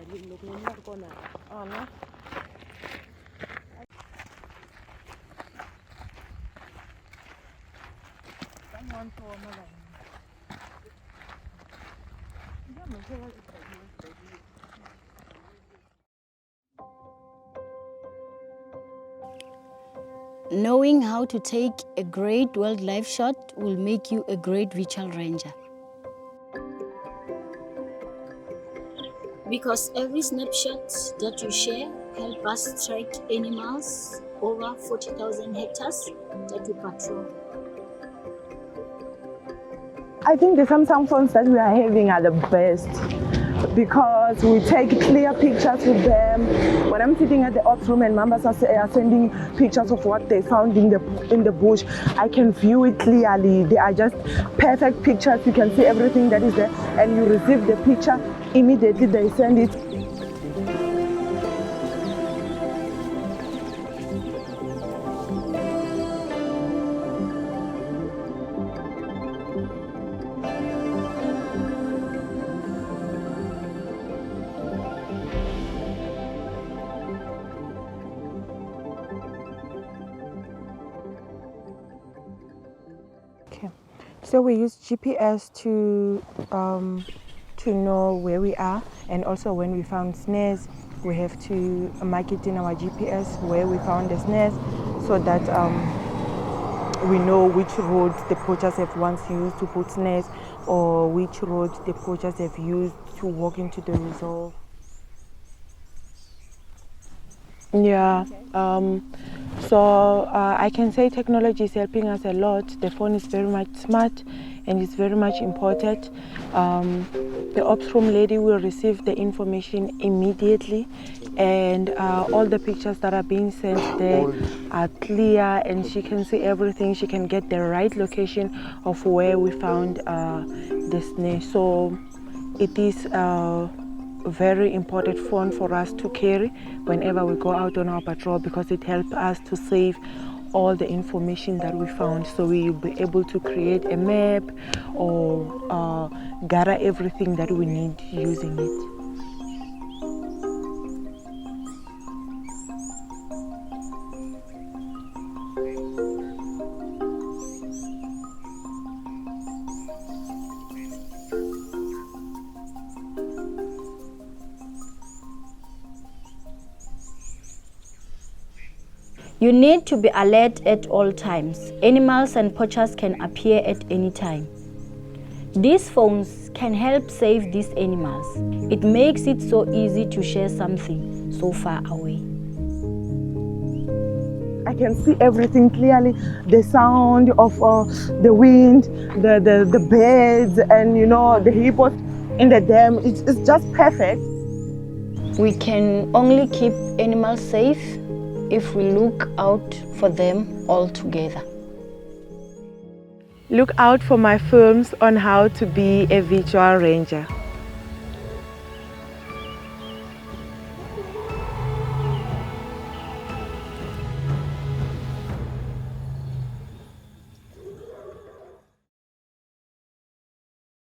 Oh, no? Knowing how to take a great wildlife shot will make you a great virtual ranger. Because every snapshot that you share helps us track animals over 40,000 hectares that we patrol. I think the Samsung phones that we are having are the best because we take clear pictures with them. When I'm sitting at the ops room and members are sending pictures of what they found in the bush, I can view it clearly. They are just perfect pictures. You can see everything that is there, and you receive the picture immediately. They send it. So we use GPS to know where we are, and also when we found snares, we have to mark it in our GPS where we found the snares, so that we know which roads the poachers have once used to put snares, or which roads the poachers have used to walk into the reserve. Yeah, so I can say technology is helping us a lot. The phone is very much smart and it's very much important. The ops room lady will receive the information immediately, and all the pictures that are being sent there are clear, and she can see everything. She can get the right location of where we found the snare. So it is a very important phone for us to carry whenever we go out on our patrol, because it helps us to save all the information that we found, so we will be able to create a map or gather everything that we need using it. You need to be alert at all times. Animals and poachers can appear at any time. These phones can help save these animals. It makes it so easy to share something so far away. I can see everything clearly, the sound of the wind, the birds, and the hippos in the dam. It's just perfect. We can only keep animals safe if we look out for them all together. Look out for my films on how to be a virtual ranger.